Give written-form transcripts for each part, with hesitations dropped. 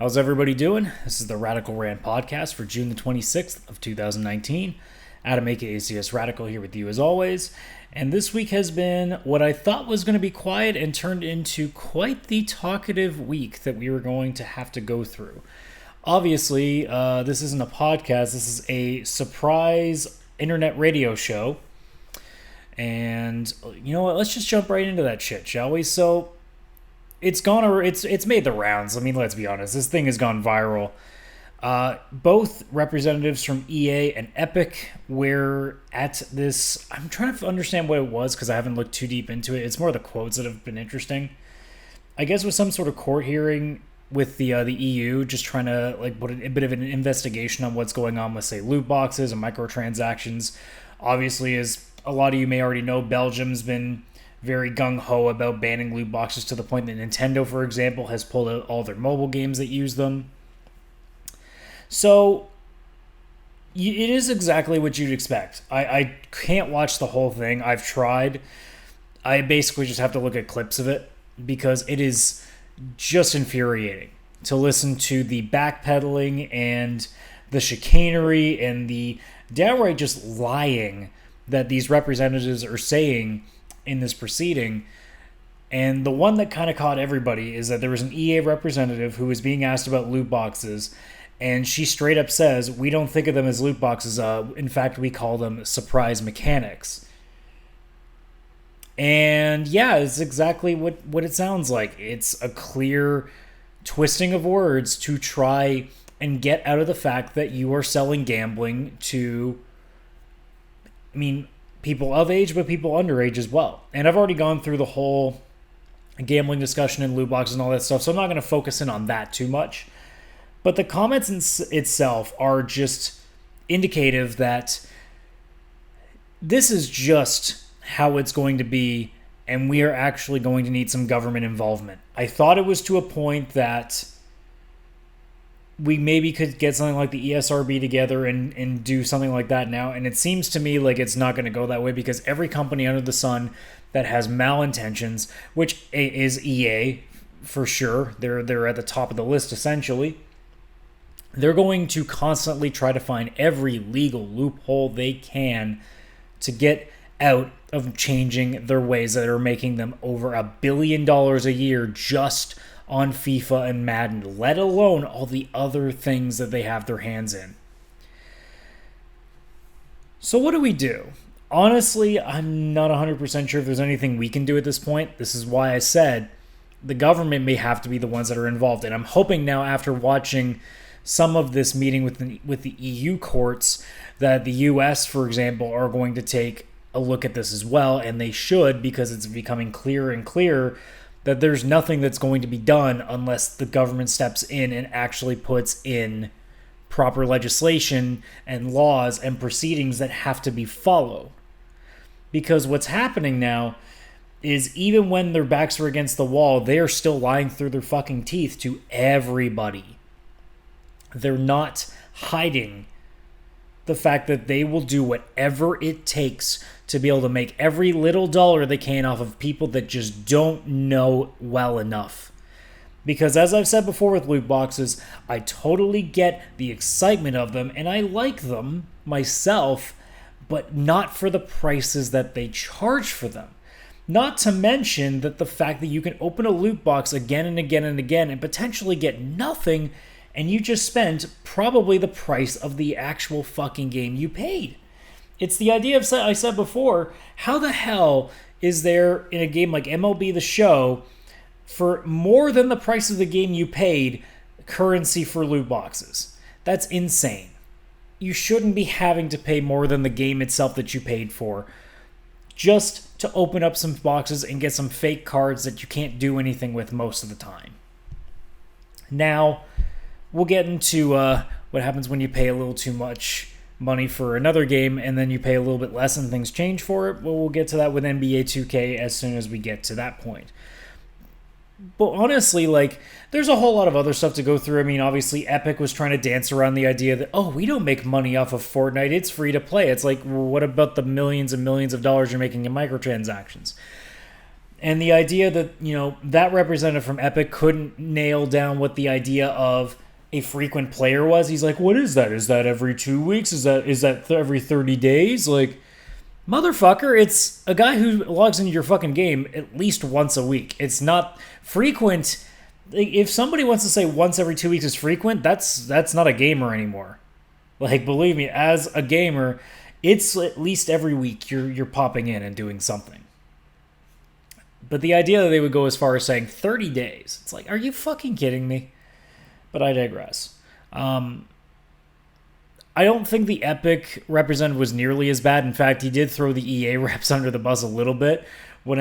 How's everybody doing? This is the Radical Rant podcast for June the 26th of 2019. Adam, aka CSRadical, here with you as always. And this week has been what I thought was going to be quiet and turned into quite the talkative week that we were going to have to go through. Obviously, this isn't a podcast. This is a surprise internet radio show. And you know what? Let's just jump right into that shit, shall we? So it's made the rounds. I mean, let's be honest. This thing has gone viral. Both representatives from EA and Epic were at this. I'm trying to understand what it was because I haven't looked too deep into it. It's more the quotes that have been interesting. I guess it was some sort of court hearing with the EU, just trying to put a bit of an investigation on what's going on with, say, loot boxes and microtransactions. Obviously, as a lot of you may already know, Belgium's been very gung-ho about banning loot boxes to the point that Nintendo, for example, has pulled out all their mobile games that use them. So, it is exactly what you'd expect. I can't watch the whole thing. I've tried. I basically just have to look at clips of it because it is just infuriating to listen to the backpedaling and the chicanery and the downright just lying that these representatives are saying in this proceeding. And the one that kind of caught everybody is that there was an EA representative who was being asked about loot boxes, and she straight up says, "We don't think of them as loot boxes. In fact, we call them surprise mechanics." And yeah, it's exactly what it sounds like. It's a clear twisting of words to try and get out of the fact that you are selling gambling to, people of age, but people underage as well. And I've already gone through the whole gambling discussion and loot boxes and all that stuff, so I'm not going to focus in on that too much. But the comments itself are just indicative that this is just how it's going to be, and we are actually going to need some government involvement. I thought it was to a point that we maybe could get something like the ESRB together and do something like that now. And it seems to me like it's not going to go that way because every company under the sun that has malintentions, which is EA for sure, they're at the top of the list essentially, they're going to constantly try to find every legal loophole they can to get out of changing their ways that are making them over $1 billion a year just on FIFA and Madden, let alone all the other things that they have their hands in. So what do we do? Honestly, I'm not 100% sure if there's anything we can do at this point. This is why I said the government may have to be the ones that are involved. And I'm hoping now, after watching some of this meeting with the EU courts, that the US, for example, are going to take a look at this as well. And they should, because it's becoming clearer and clearer that there's nothing that's going to be done unless the government steps in and actually puts in proper legislation and laws and proceedings that have to be followed. Because what's happening now is even when their backs are against the wall, they are still lying through their fucking teeth to everybody. They're not hiding the fact that they will do whatever it takes to be able to make every little dollar they can off of people that just don't know well enough. Because as I've said before with loot boxes, I totally get the excitement of them and I like them myself, but not for the prices that they charge for them. Not to mention that the fact that you can open a loot box again and again and again and potentially get nothing, and you just spent probably the price of the actual fucking game you paid. It's the idea of, I said before, how the hell is there in a game like MLB The Show, for more than the price of the game you paid, currency for loot boxes? That's insane. You shouldn't be having to pay more than the game itself that you paid for just to open up some boxes and get some fake cards that you can't do anything with most of the time. Now, we'll get into what happens when you pay a little too much money for another game and then you pay a little bit less and things change for it. Well, we'll get to that with NBA 2K as soon as we get to that point. But honestly, there's a whole lot of other stuff to go through. I mean, obviously, Epic was trying to dance around the idea that, oh, we don't make money off of Fortnite. It's free to play. It's like, well, what about the millions and millions of dollars you're making in microtransactions? And the idea that, that representative from Epic couldn't nail down what the idea of a frequent player was. He's like, what is that? Is that every 2 weeks? Is that every 30 days? Like, motherfucker, it's a guy who logs into your fucking game at least once a week. It's not frequent. If somebody wants to say once every 2 weeks is frequent, that's not a gamer anymore. Like, believe me, as a gamer, it's at least every week you're popping in and doing something. But the idea that they would go as far as saying 30 days, it's like, are you fucking kidding me? But I digress. I don't think the Epic representative was nearly as bad. In fact, he did throw the EA reps under the bus a little bit when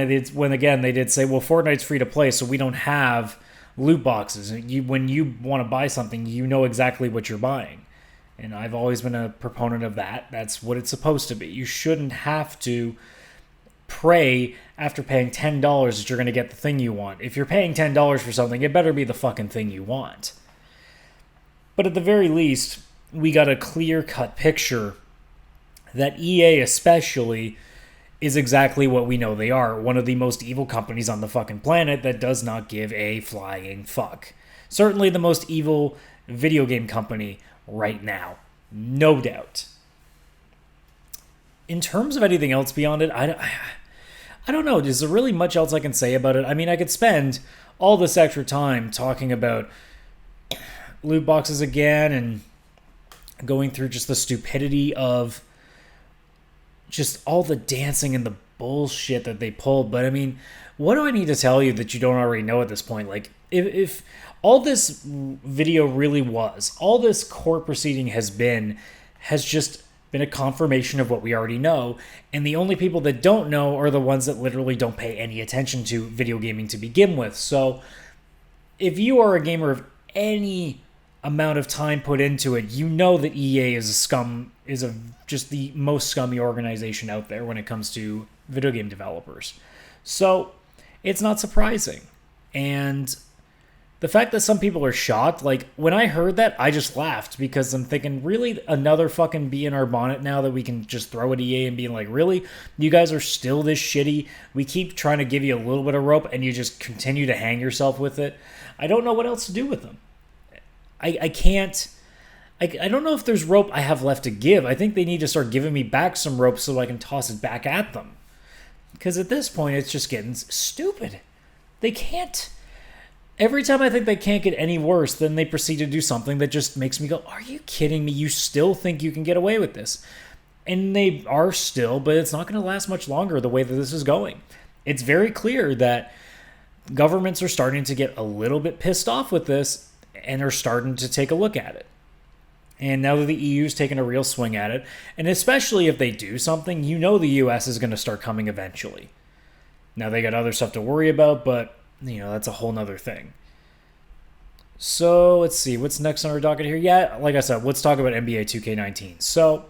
again they did say, well, Fortnite's free to play, so we don't have loot boxes. When you want to buy something, you know exactly what you're buying. And I've always been a proponent of that. That's what it's supposed to be. You shouldn't have to pray after paying $10 that you're going to get the thing you want. If you're paying $10 for something, it better be the fucking thing you want. But at the very least, we got a clear-cut picture that EA especially is exactly what we know they are. One of the most evil companies on the fucking planet that does not give a flying fuck. Certainly the most evil video game company right now. No doubt. In terms of anything else beyond it, I don't know. Is there really much else I can say about it? I mean, I could spend all this extra time talking about loot boxes again and going through just the stupidity of just all the dancing and the bullshit that they pulled. But I mean, what do I need to tell you that you don't already know at this point? Like, if all this video really was, all this court proceeding has just been a confirmation of what we already know, and the only people that don't know are the ones that literally don't pay any attention to video gaming to begin with. So if you are a gamer of any amount of time put into it, you know that EA is just the most scummy organization out there when it comes to video game developers. So it's not surprising. And the fact that some people are shocked, like, when I heard that, I just laughed because I'm thinking, really, another fucking bee in our bonnet now that we can just throw at EA and being like, really? You guys are still this shitty? We keep trying to give you a little bit of rope and you just continue to hang yourself with it? I don't know what else to do with them. I can't... I don't know if there's rope I have left to give. I think they need to start giving me back some rope so I can toss it back at them. Because at this point, it's just getting stupid. They can't... Every time I think they can't get any worse, then they proceed to do something that just makes me go, are you kidding me? You still think you can get away with this? And they are still, but it's not going to last much longer the way that this is going. It's very clear that governments are starting to get a little bit pissed off with this and are starting to take a look at it. And now that the EU's taking a real swing at it, and especially if they do something, you know the US is going to start coming eventually. Now they got other stuff to worry about, but that's a whole nother thing. So, let's see. What's next on our docket here? Yeah, like I said, let's talk about NBA 2K19. So,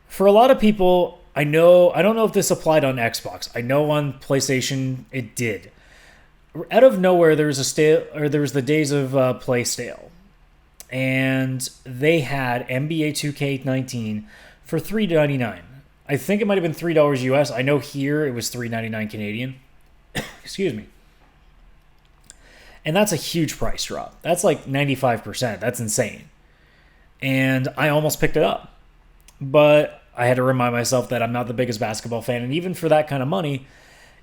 for a lot of people, I don't know if this applied on Xbox. I know on PlayStation it did. Out of nowhere, there was the days of Play Stale. And they had NBA 2K19 for $3.99. I think it might have been $3 US. I know here it was $3.99 Canadian. Excuse me. And that's a huge price drop. That's like 95%. That's insane. And I almost picked it up. But I had to remind myself that I'm not the biggest basketball fan. And even for that kind of money,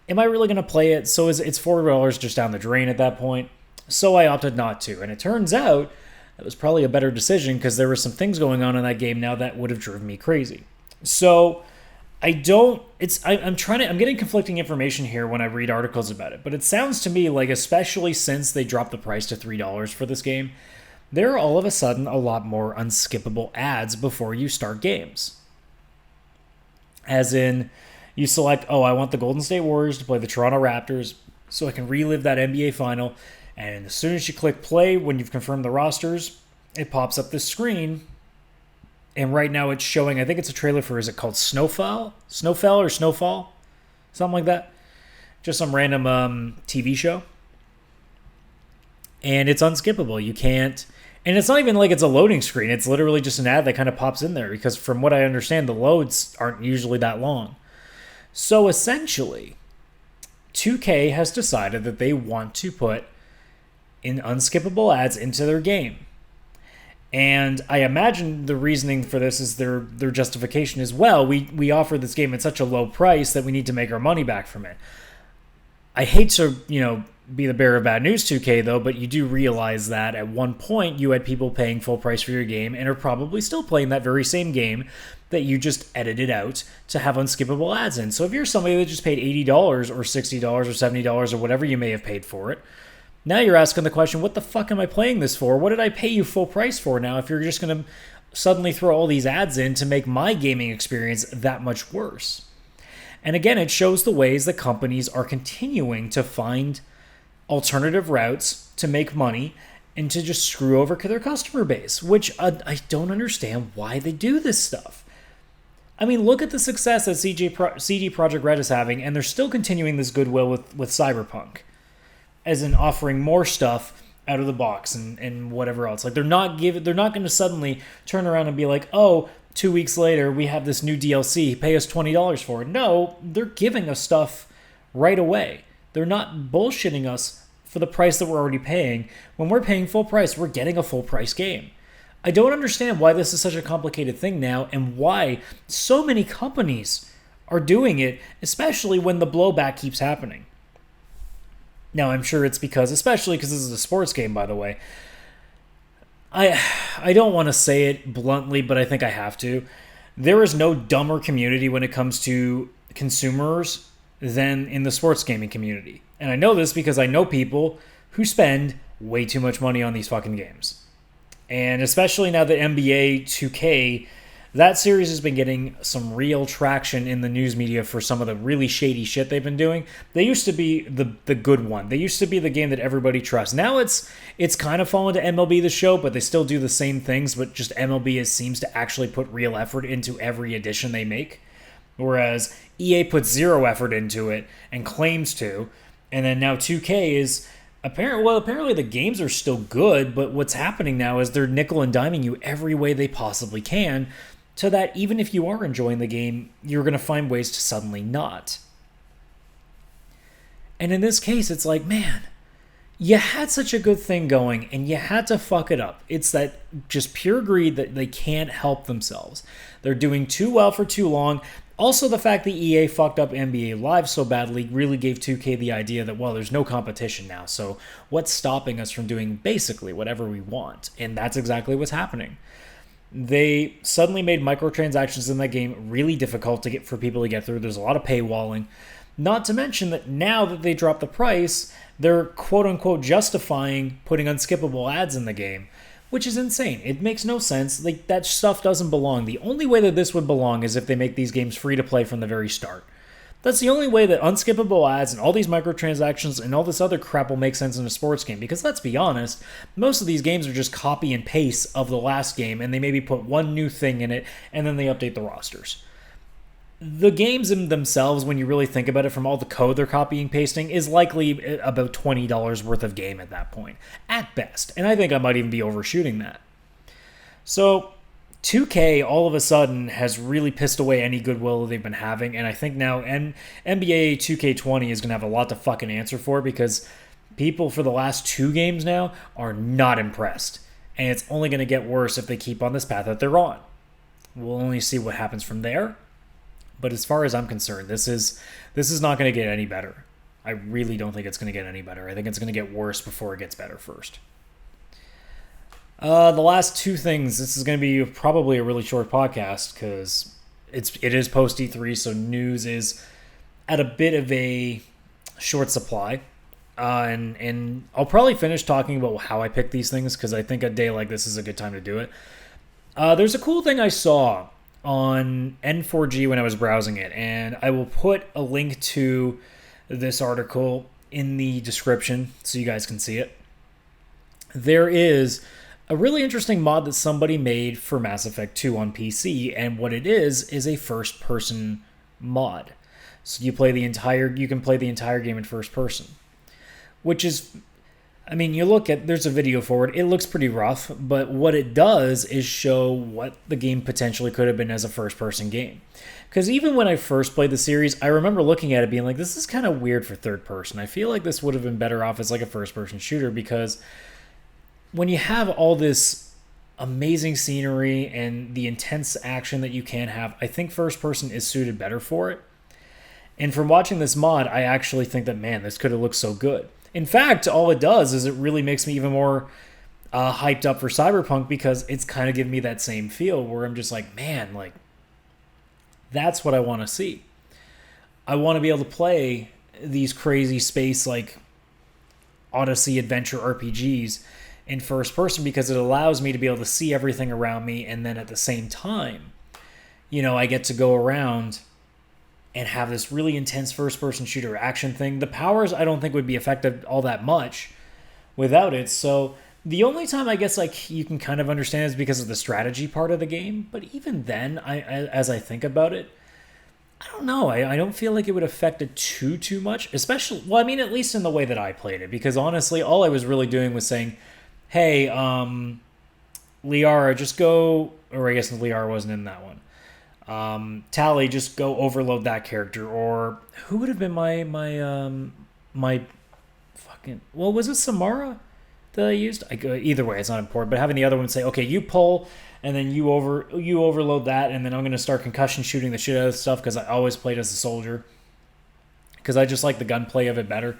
am I really going to play it? So it's $4 just down the drain at that point. So I opted not to. And it turns out that was probably a better decision because there were some things going on in that game now that would have driven me crazy. So I'm getting conflicting information here when I read articles about it, but it sounds to me like, especially since they dropped the price to $3 for this game, there are all of a sudden a lot more unskippable ads before you start games. As in, you select, I want the Golden State Warriors to play the Toronto Raptors so I can relive that NBA final, and as soon as you click play, when you've confirmed the rosters, it pops up this screen. And right now it's showing, I think it's a trailer for, is it called Snowfall? Or Snowfall? Something like that. Just some random TV show. And it's unskippable. You can't... And it's not even like it's a loading screen. It's literally just an ad that kind of pops in there. Because from what I understand, the loads aren't usually that long. So essentially, 2K has decided that they want to put in unskippable ads into their game. And I imagine the reasoning for this is their justification is, well, we offer this game at such a low price that we need to make our money back from it. I hate to, be the bearer of bad news, 2K, though, but you do realize that at one point you had people paying full price for your game and are probably still playing that very same game that you just edited out to have unskippable ads in. So if you're somebody that just paid $80 or $60 or $70 or whatever you may have paid for it, now you're asking the question, what the fuck am I playing this for? What did I pay you full price for now if you're just going to suddenly throw all these ads in to make my gaming experience that much worse? And again, it shows the ways that companies are continuing to find alternative routes to make money and to just screw over their customer base, which I don't understand why they do this stuff. I mean, look at the success that CD Projekt Red is having, and they're still continuing this goodwill with Cyberpunk, as in offering more stuff out of the box and whatever else. Like they're not going to suddenly turn around and be like, oh, 2 weeks later we have this new DLC, pay us $20 for it. No, they're giving us stuff right away. They're not bullshitting us for the price that we're already paying. When we're paying full price, we're getting a full price game. I don't understand why this is such a complicated thing now and why so many companies are doing it, especially when the blowback keeps happening. Now, I'm sure it's especially because this is a sports game, by the way. I don't want to say it bluntly, but I think I have to. There is no dumber community when it comes to consumers than in the sports gaming community. And I know this because I know people who spend way too much money on these fucking games. And especially now that NBA 2K, that series has been getting some real traction in the news media for some of the really shady shit they've been doing. They used to be the good one. They used to be the game that everybody trusts. Now it's kind of fallen to MLB The Show, but they still do the same things, but just MLB seems to actually put real effort into every edition they make. Whereas EA puts zero effort into it and claims to. And then now 2K is apparently the games are still good, but what's happening now is they're nickel and diming you every way they possibly can, so that even if you are enjoying the game, you're going to find ways to suddenly not. And in this case, it's like, man, you had such a good thing going and you had to fuck it up. It's that just pure greed that they can't help themselves. They're doing too well for too long. Also, the fact that EA fucked up NBA Live so badly really gave 2K the idea that, well, there's no competition now, so what's stopping us from doing basically whatever we want? And that's exactly what's happening. They suddenly made microtransactions in that game really difficult for people to get through. There's a lot of paywalling. Not to mention that now that they dropped the price, they're quote-unquote justifying putting unskippable ads in the game, which is insane. It makes no sense. Like, that stuff doesn't belong. The only way that this would belong is if they make these games free to play from the very start. That's the only way that unskippable ads and all these microtransactions and all this other crap will make sense in a sports game. Because let's be honest, most of these games are just copy and paste of the last game, and they maybe put one new thing in it, and then they update the rosters. The games in themselves, when you really think about it, from all the code they're copying and pasting, is likely about $20 worth of game at that point, at best. And I think I might even be overshooting that. So 2K all of a sudden has really pissed away any goodwill they've been having, and I think now NBA 2K20 is going to have a lot to fucking answer for, because people for the last two games now are not impressed. And it's only going to get worse if they keep on this path that they're on. We'll only see what happens from there. But as far as I'm concerned, this is not going to get any better. I really don't think it's going to get any better. I think it's going to get worse before it gets better first. The last two things, this is going to be probably a really short podcast because it is post E3, so news is at a bit of a short supply. And I'll probably finish talking about how I pick these things because I think a day like this is a good time to do it. There's a cool thing I saw on N4G when I was browsing it, and I will put a link to this article in the description so you guys can see it. There is a really interesting mod that somebody made for Mass Effect 2 on PC, and what it is a first-person mod. So you can play the entire game in first person, which is, I mean, there's a video for it. It looks pretty rough, but what it does is show what the game potentially could have been as a first person game. Because even when I first played the series, I remember looking at it being like, this is kind of weird for third person. I feel like this would have been better off as like a first person shooter, because when you have all this amazing scenery and the intense action that you can have, I think first person is suited better for it. And from watching this mod, I actually think that, man, this could have looked so good. In fact, all it does is it really makes me even more hyped up for Cyberpunk, because it's kind of giving me that same feel where I'm just like, man, like, that's what I want to see. I want to be able to play these crazy space, like, Odyssey adventure RPGs in first person, because it allows me to be able to see everything around me, and then at the same time, I get to go around and have this really intense first-person shooter action thing. The powers, I don't think, would be affected all that much without it. So the only time I guess like you can kind of understand is because of the strategy part of the game. But even then, as I think about it, I don't know. I don't feel like it would affect it too much. Especially, well, I mean, at least in the way that I played it. Because honestly, all I was really doing was saying, hey, Liara, just go... Or I guess Liara wasn't in that one. Tally, just go overload that character. Or who would have been my fucking... Well, was it Samara that I used? Either way, it's not important. But having the other one say, okay, you pull, and then you overload that, and then I'm going to start concussion shooting the shit out of stuff, because I always played as a soldier. Because I just like the gunplay of it better.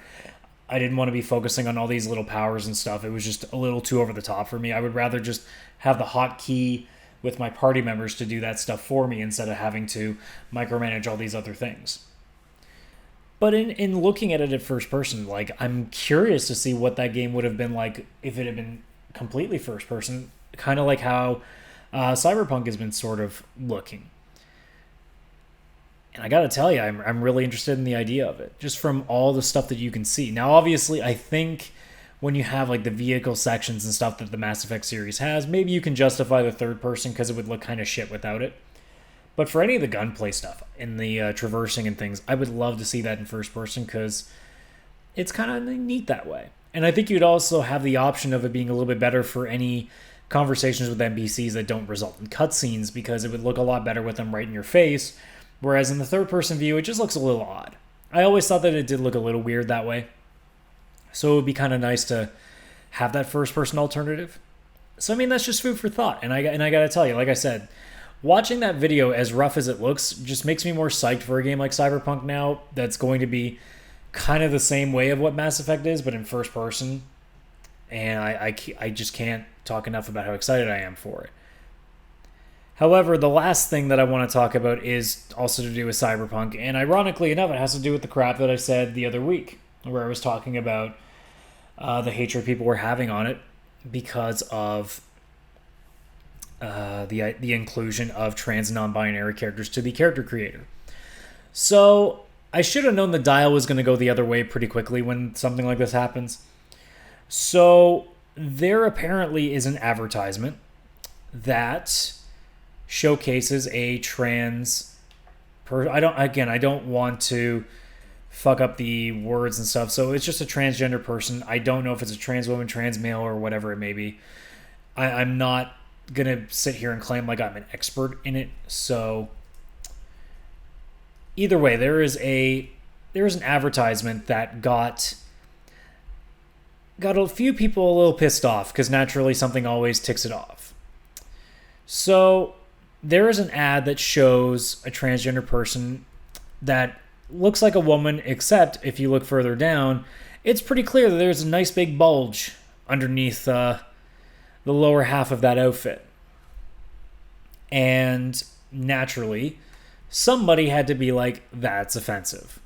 I didn't want to be focusing on all these little powers and stuff. It was just a little too over the top for me. I would rather just have the hotkey with my party members to do that stuff for me, instead of having to micromanage all these other things. But in looking at it at first person, like, I'm curious to see what that game would have been like if it had been completely first person, kind of like how Cyberpunk has been sort of looking. And I gotta tell you, I'm really interested in the idea of it, just from all the stuff that you can see. Now, obviously, I think when you have like the vehicle sections and stuff that the Mass Effect series has, maybe you can justify the third person, because it would look kind of shit without it. But for any of the gunplay stuff and the traversing and things, I would love to see that in first person, because it's kind of neat that way. And I think you'd also have the option of it being a little bit better for any conversations with NPCs that don't result in cutscenes, because it would look a lot better with them right in your face. Whereas in the third person view, it just looks a little odd. I always thought that it did look a little weird that way. So it would be kind of nice to have that first person alternative. So I mean, that's just food for thought. And I got to tell you, like I said, watching that video, as rough as it looks, just makes me more psyched for a game like Cyberpunk now, that's going to be kind of the same way of what Mass Effect is, but in first person. And I just can't talk enough about how excited I am for it. However, the last thing that I want to talk about is also to do with Cyberpunk, and ironically enough, it has to do with the crap that I said the other week, where I was talking about the hatred people were having on it because of the inclusion of trans and non-binary characters to the character creator. So I should have known the dial was going to go the other way pretty quickly when something like this happens. So there apparently is an advertisement that showcases a trans I don't want to fuck up the words and stuff, so it's just a transgender person. I don't know if it's a trans woman, trans male, or whatever it may be. I'm not gonna sit here and claim like I'm an expert in it. So either way, there is an advertisement that got a few people a little pissed off, because naturally something always ticks it off. So there is an ad that shows a transgender person that looks like a woman, except if you look further down, it's pretty clear that there's a nice big bulge underneath the lower half of that outfit. And naturally, somebody had to be like, that's offensive.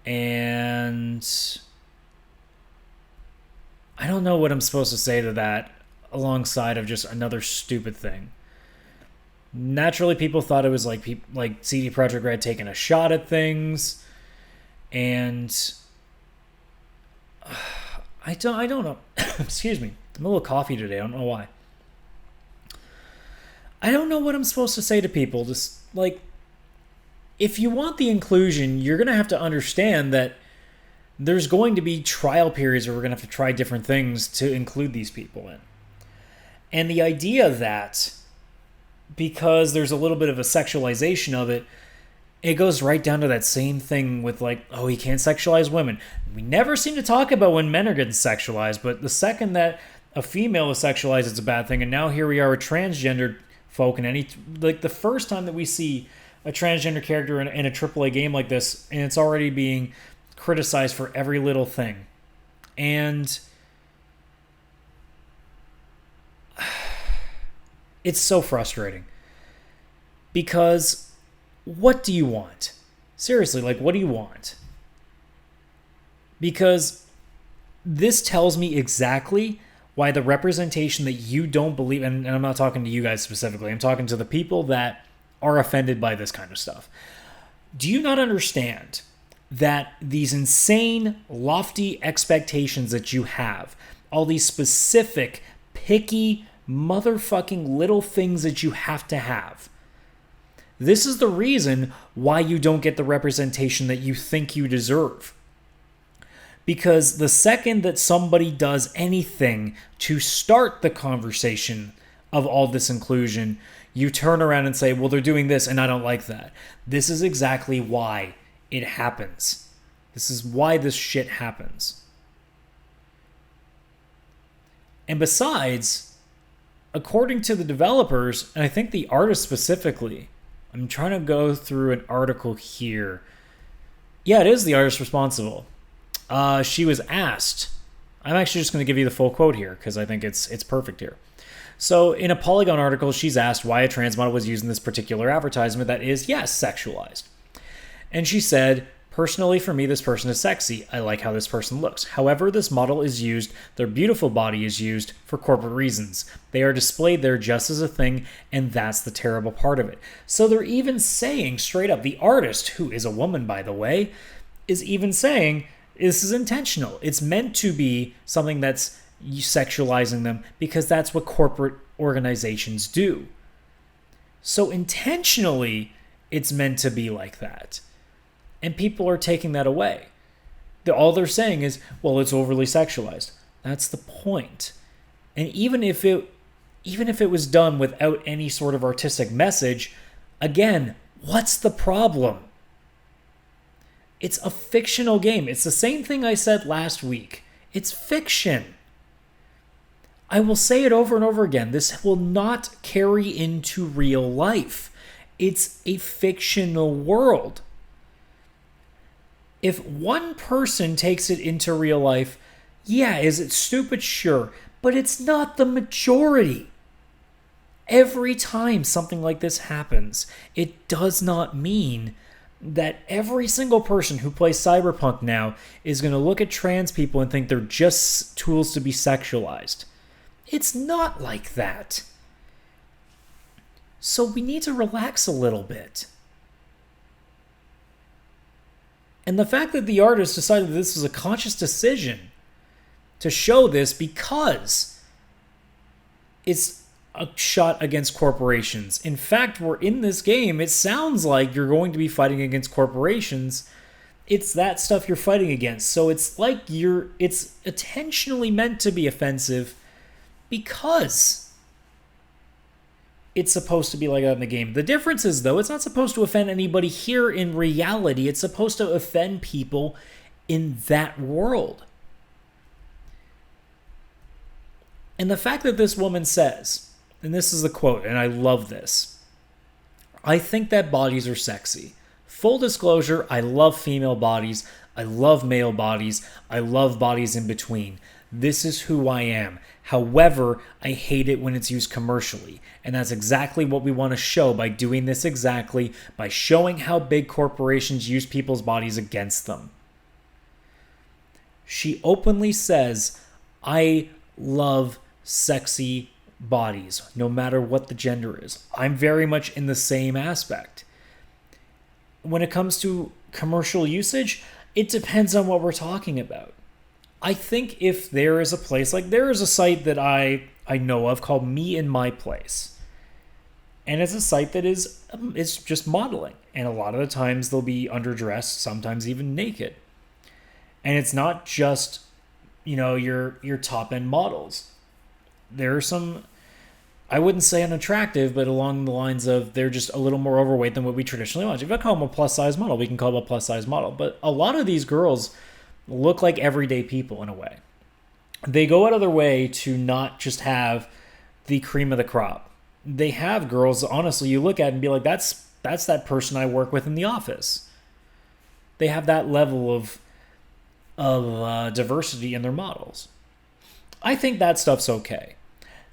And I don't know what I'm supposed to say to that, alongside of just another stupid thing. Naturally, people thought it was like CD Projekt Red taking a shot at things, and I don't know. Excuse me, I'm a little coffee today. I don't know why. I don't know what I'm supposed to say to people. Just like, if you want the inclusion, you're gonna have to understand that there's going to be trial periods where we're going to have to try different things to include these people in. And the idea that because there's a little bit of a sexualization of it, it goes right down to that same thing with like, oh, he can't sexualize women. We never seem to talk about when men are getting sexualized, but the second that a female is sexualized, it's a bad thing. And now here we are with transgendered folk, and like the first time that we see a transgender character in a AAA game like this, and it's already being criticized for every little thing. And it's so frustrating. Because what do you want? Seriously, like, what do you want? Because this tells me exactly why the representation that you don't believe, and I'm not talking to you guys specifically, I'm talking to the people that are offended by this kind of stuff. Do you not understand that these insane, lofty expectations that you have, all these specific, picky, motherfucking little things that you have to have, this is the reason why you don't get the representation that you think you deserve? Because the second that somebody does anything to start the conversation of all this inclusion, you turn around and say, well, they're doing this and I don't like that. This is exactly why it happens. This is why this shit happens. And besides, according to the developers, and I think the artists specifically, I'm trying to go through an article here. Yeah, it is the artist responsible. She was asked, I'm actually just going to give you the full quote here because I think it's perfect here. So in a Polygon article, she's asked why a trans model was used in this particular advertisement that is, yes, sexualized. And she said, personally, for me, this person is sexy. I like how this person looks. However, this model is used, their beautiful body is used for corporate reasons. They are displayed there just as a thing, and that's the terrible part of it. So they're even saying straight up, the artist, who is a woman, by the way, is even saying, this is intentional. It's meant to be something that's sexualizing them because that's what corporate organizations do. So intentionally, it's meant to be like that. And people are taking that away. All they're saying is, well, it's overly sexualized. That's the point. And even if it was done without any sort of artistic message, again, what's the problem? It's a fictional game. It's the same thing I said last week. It's fiction. I will say it over and over again. This will not carry into real life. It's a fictional world. If one person takes it into real life, yeah, is it stupid? Sure. But it's not the majority. Every time something like this happens, it does not mean that every single person who plays Cyberpunk now is going to look at trans people and think they're just tools to be sexualized. It's not like that. So we need to relax a little bit. And the fact that the artist decided that this was a conscious decision to show this because it's a shot against corporations. In fact, we're in this game. It sounds like you're going to be fighting against corporations. It's that stuff you're fighting against. So it's like it's intentionally meant to be offensive because it's supposed to be like that in the game. The difference is, though, it's not supposed to offend anybody here in reality. It's supposed to offend people in that world. And the fact that this woman says, and this is the quote, and I love this, I think that bodies are sexy. Full disclosure, I love female bodies. I love male bodies. I love bodies in between. This is who I am. However, I hate it when it's used commercially. And that's exactly what we want to show by doing this exactly, by showing how big corporations use people's bodies against them. She openly says, I love sexy bodies, no matter what the gender is. I'm very much in the same aspect. When it comes to commercial usage, it depends on what we're talking about. I think if there is a place, like there is a site that I know of called Me in My Place. And it's a site that it's just modeling. And a lot of the times they'll be underdressed, sometimes even naked. And it's not just, your top end models. There are some, I wouldn't say unattractive, but along the lines of they're just a little more overweight than what we traditionally want. If I call them a plus size model, we can call them a plus size model. But a lot of these girls look like everyday people in a way. They go out of their way to not just have the cream of the crop. They have girls, honestly, you look at and be like, that's that person I work with in the office. They have that level of diversity in their models. I think that stuff's okay.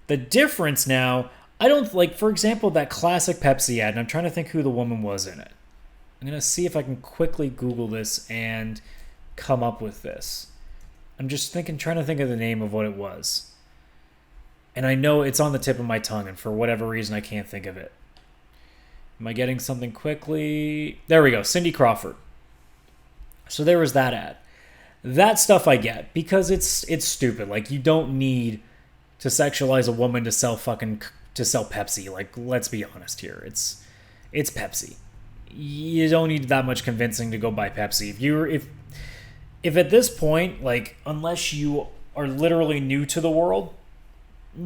The difference now, I don't like, for example, that classic Pepsi ad, and I'm trying to think who the woman was in it. I'm going to see if I can quickly Google this and come up with this. I'm just trying to think of the name of what it was. And I know it's on the tip of my tongue, and for whatever reason, I can't think of it. Am I getting something quickly? There we go, Cindy Crawford. So there was that ad. That stuff I get, because it's stupid. Like, you don't need to sexualize a woman to sell Pepsi. Like, let's be honest here. It's Pepsi. You don't need that much convincing to go buy Pepsi. If at this point, like, unless you are literally new to the world,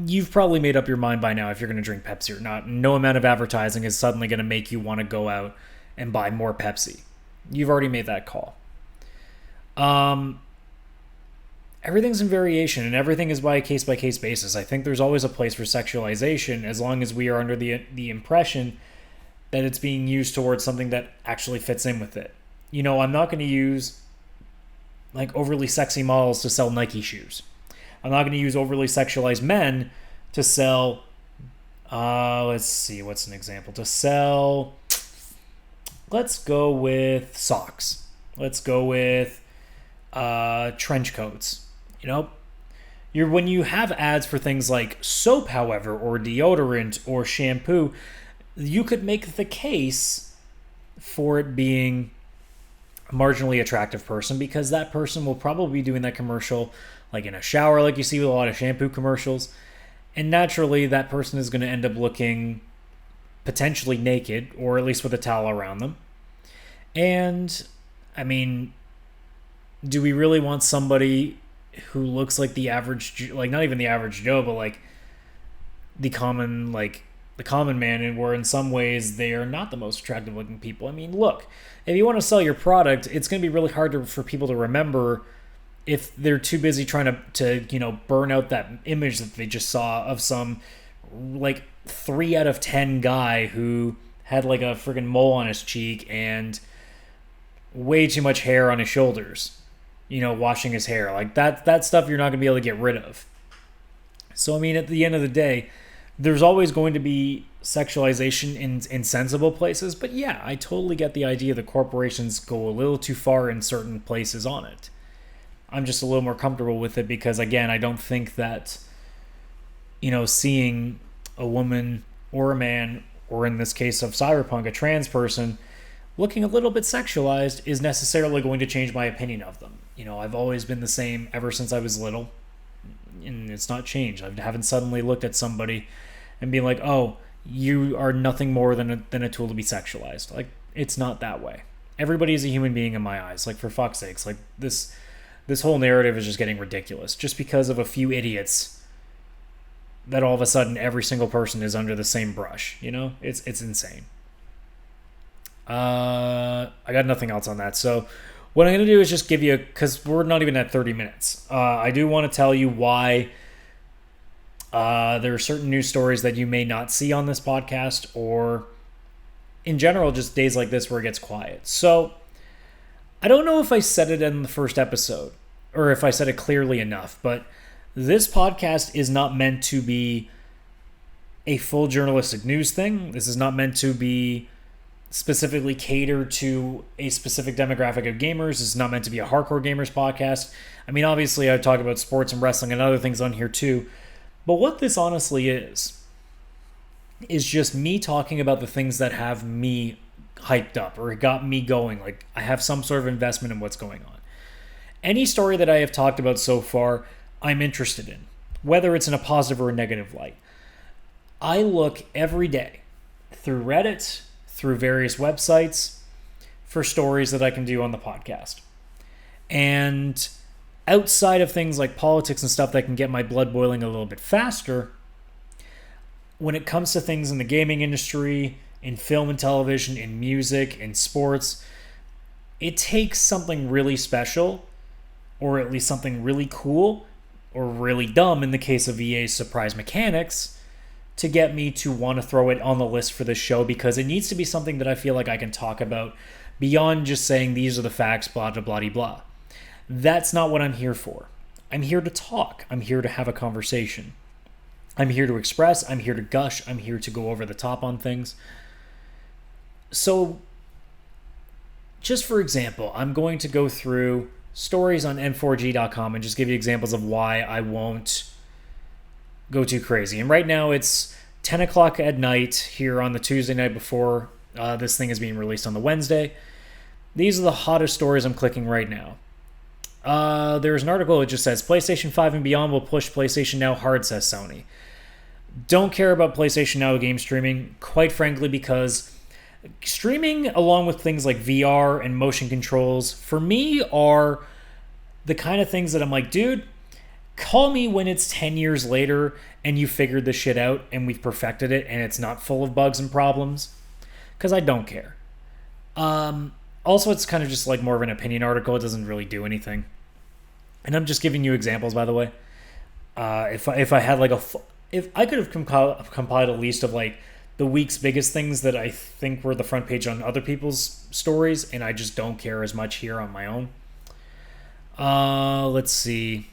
you've probably made up your mind by now if you're going to drink Pepsi or not. No amount of advertising is suddenly going to make you want to go out and buy more Pepsi. You've already made that call. Everything's in variation, and everything is by a case-by-case basis. I think there's always a place for sexualization as long as we are under the impression that it's being used towards something that actually fits in with it. I'm not going to use like overly sexy models to sell Nike shoes. I'm not going to use overly sexualized men to sell, let's see, what's an example? Let's go with socks. Let's go with trench coats. When you have ads for things like soap, however, or deodorant or shampoo, you could make the case for it being a marginally attractive person, because that person will probably be doing that commercial like in a shower, like you see with a lot of shampoo commercials. And naturally, that person is going to end up looking potentially naked, or at least with a towel around them. And, I mean, do we really want somebody who looks like the average, like not even the average Joe, but like the common man, and where in some ways they are not the most attractive looking people? I mean, look, if you want to sell your product, it's going to be really hard for people to remember if they're too busy trying to burn out that image that they just saw of some like 3 out of 10 guy who had like a friggin' mole on his cheek and way too much hair on his shoulders, washing his hair. Like that stuff you're not going to be able to get rid of. So, I mean, at the end of the day, there's always going to be sexualization in sensible places. But yeah, I totally get the idea that corporations go a little too far in certain places on it. I'm just a little more comfortable with it because, again, I don't think that, seeing a woman or a man, or in this case of Cyberpunk, a trans person, looking a little bit sexualized is necessarily going to change my opinion of them. I've always been the same ever since I was little, and it's not changed. I haven't suddenly looked at somebody and been like, oh, you are nothing more than a tool to be sexualized. Like, it's not that way. Everybody is a human being in my eyes. Like, for fuck's sakes, like this whole narrative is just getting ridiculous just because of a few idiots that all of a sudden every single person is under the same brush. It's insane. I got nothing else on that. So what I'm going to do is just give you, because we're not even at 30 minutes. I do want to tell you why there are certain news stories that you may not see on this podcast, or in general, just days like this where it gets quiet. So I don't know if I said it in the first episode or if I said it clearly enough, but this podcast is not meant to be a full journalistic news thing. This is not meant to be specifically catered to a specific demographic of gamers. This is not meant to be a hardcore gamers podcast. I mean, obviously, I talk about sports and wrestling and other things on here too, but what this honestly is just me talking about the things that have me hyped up or got me going. Like, I have some sort of investment in what's going on. Any story that I have talked about so far, I'm interested in, whether it's in a positive or a negative light. I look every day through Reddit, through various websites, for stories that I can do on the podcast. And outside of things like politics and stuff that can get my blood boiling a little bit faster, when it comes to things in the gaming industry, in film and television, in music, in sports, it takes something really special, or at least something really cool, or really dumb in the case of EA's surprise mechanics, to get me to want to throw it on the list for this show, because it needs to be something that I feel like I can talk about beyond just saying these are the facts, blah, blah, blah, blah. That's not what I'm here for. I'm here to talk. I'm here to have a conversation. I'm here to express. I'm here to gush. I'm here to go over the top on things. So, just for example, I'm going to go through stories on n4g.com and just give you examples of why I won't go too crazy. And right now it's 10 o'clock at night here on the Tuesday night before this thing is being released on the Wednesday. These are the hottest stories I'm clicking right now. There's an article that just says PlayStation 5 and beyond will push PlayStation Now hard, says Sony. Don't care about PlayStation Now game streaming, quite frankly, because streaming, along with things like VR and motion controls, for me are the kind of things that I'm like, dude, call me when it's 10 years later and you figured this shit out and we've perfected it and it's not full of bugs and problems, because I don't care. Also, it's kind of just like more of an opinion article. It doesn't really do anything. And I'm just giving you examples, by the way. If I had like if I could have compiled a list of like the week's biggest things that I think were the front page on other people's stories, and I just don't care as much here on my own. Let's see.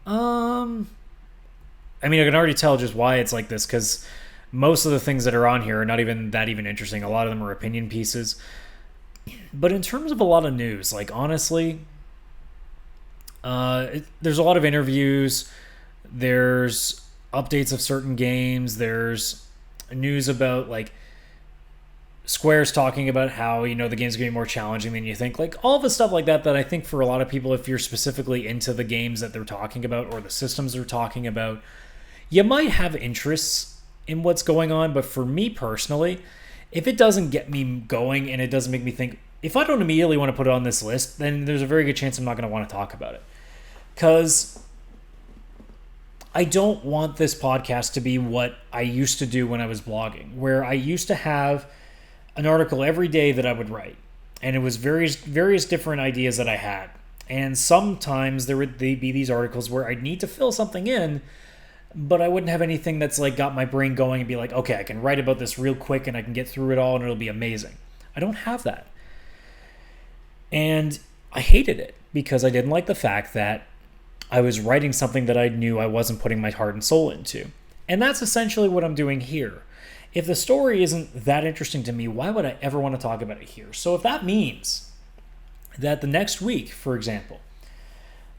I mean, I can already tell just why it's like this, because most of the things that are on here are not even that interesting. A lot of them are opinion pieces. But in terms of a lot of news, like, honestly, there's a lot of interviews. There's updates of certain games. There's news about, like, Square's talking about how, the game's going to be more challenging than you think. Like, all the stuff like that I think for a lot of people, if you're specifically into the games that they're talking about or the systems they're talking about, you might have interests in what's going on. But for me personally, if it doesn't get me going and it doesn't make me think, if I don't immediately want to put it on this list, then there's a very good chance I'm not going to want to talk about it. Because I don't want this podcast to be what I used to do when I was blogging, where I used to have an article every day that I would write. And it was various different ideas that I had. And sometimes they'd be these articles where I'd need to fill something in, but I wouldn't have anything that's like got my brain going and be like, okay, I can write about this real quick and I can get through it all and it'll be amazing. I don't have that. And I hated it because I didn't like the fact that I was writing something that I knew I wasn't putting my heart and soul into. And that's essentially what I'm doing here. If the story isn't that interesting to me, why would I ever want to talk about it here? So if that means that the next week, for example,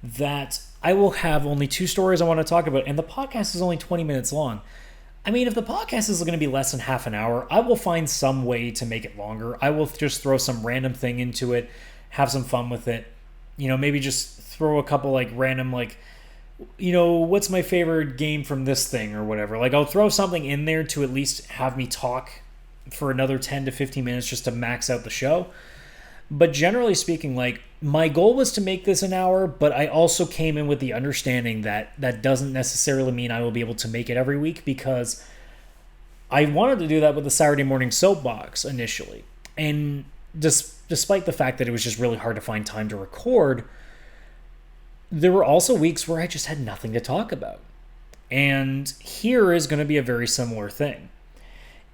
that I will have only 2 stories I want to talk about, and the podcast is only 20 minutes long. I mean, if the podcast is going to be less than half an hour, I will find some way to make it longer. I will just throw some random thing into it, have some fun with it. Maybe just throw a couple like random like, what's my favorite game from this thing or whatever. Like, I'll throw something in there to at least have me talk for another 10 to 15 minutes just to max out the show. But generally speaking, like, my goal was to make this an hour, but I also came in with the understanding that that doesn't necessarily mean I will be able to make it every week, because I wanted to do that with the Saturday morning soapbox initially. And despite the fact that it was just really hard to find time to record, there were also weeks where I just had nothing to talk about. And here is going to be a very similar thing.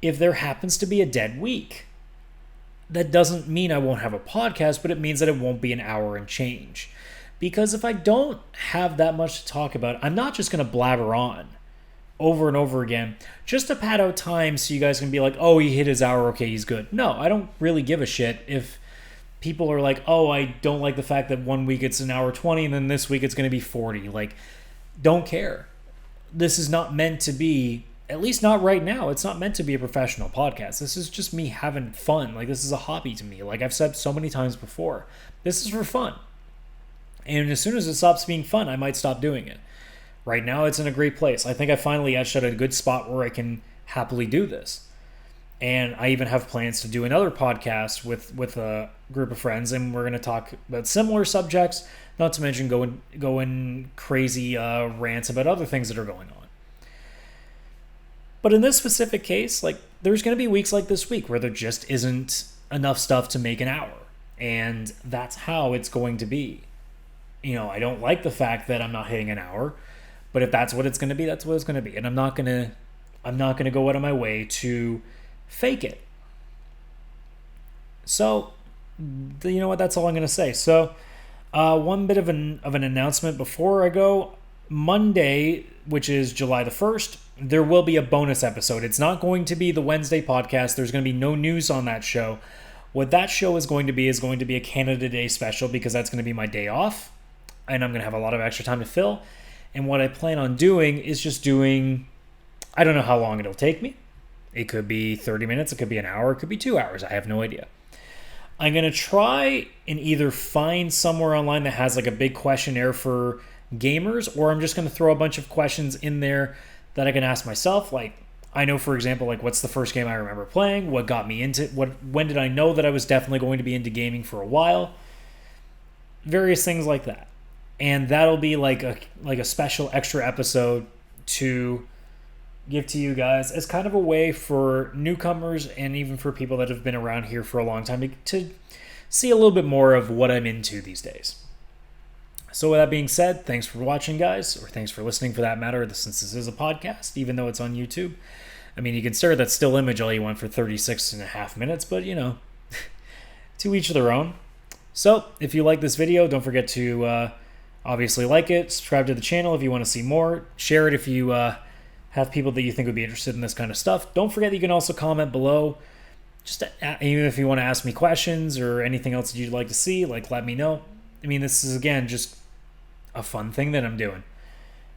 If there happens to be a dead week, that doesn't mean I won't have a podcast, but it means that it won't be an hour and change. Because if I don't have that much to talk about, I'm not just going to blabber on over and over again just to pad out time so you guys can be like, oh, he hit his hour, okay, he's good. No, I don't really give a shit if people are like, oh, I don't like the fact that one week it's an hour 20 and then this week it's going to be 40. Like, don't care. This is not meant to be, at least not right now, it's not meant to be a professional podcast. This is just me having fun. Like, this is a hobby to me. Like I've said so many times before, this is for fun. And as soon as it stops being fun, I might stop doing it. Right now, it's in a great place. I think I finally etched out a good spot where I can happily do this. And I even have plans to do another podcast with a group of friends, and we're going to talk about similar subjects, not to mention going crazy rants about other things that are going on. But in this specific case, like, there's going to be weeks like this week where there just isn't enough stuff to make an hour. And that's how it's going to be. I don't like the fact that I'm not hitting an hour, but if that's what it's going to be, that's what it's going to be. And I'm not going to go out of my way to fake it. So, you know what? That's all I'm going to say. So, one bit of an announcement before I go. Monday, which is July the 1st, there will be a bonus episode. It's not going to be the Wednesday podcast. There's going to be no news on that show. What that show is going to be a Canada Day special, because that's going to be my day off, and I'm going to have a lot of extra time to fill. And what I plan on doing is just doing, I don't know how long it'll take me. It could be 30 minutes, it could be an hour, it could be 2 hours. I have no idea. I'm going to try and either find somewhere online that has like a big questionnaire for gamers, or I'm just going to throw a bunch of questions in there that I can ask myself. Like, I know, for example, like, what's the first game I remember playing? What got me into when did I know that I was definitely going to be into gaming for a while? Various things like that. And that'll be like a special extra episode to give to you guys as kind of a way for newcomers and even for people that have been around here for a long time to see a little bit more of what I'm into these days. So with that being said, thanks for watching, guys, or thanks for listening for that matter, since this is a podcast, even though it's on YouTube. I mean, you can stare at that still image all you want for 36 and a half minutes, but, to each their own. So if you like this video, don't forget to obviously like it, subscribe to the channel if you want to see more, share it if you have people that you think would be interested in this kind of stuff. Don't forget that you can also comment below, just even if you want to ask me questions or anything else that you'd like to see, like, let me know. I mean, this is, again, just a fun thing that I'm doing.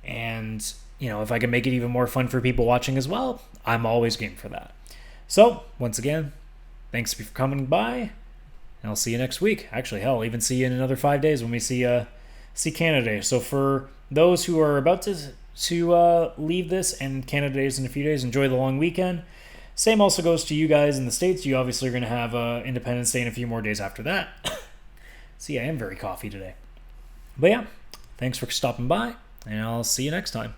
And, if I can make it even more fun for people watching as well, I'm always game for that. So, once again, thanks for coming by, and I'll see you next week. Actually, hell, I'll even see you in another 5 days when we see Canada Day. So for those who are about to leave this, and Canada Day is in a few days, enjoy the long weekend. Same also goes to you guys in the States. You obviously are going to have Independence Day in a few more days after that. See, I am very coffee today. But yeah, thanks for stopping by, and I'll see you next time.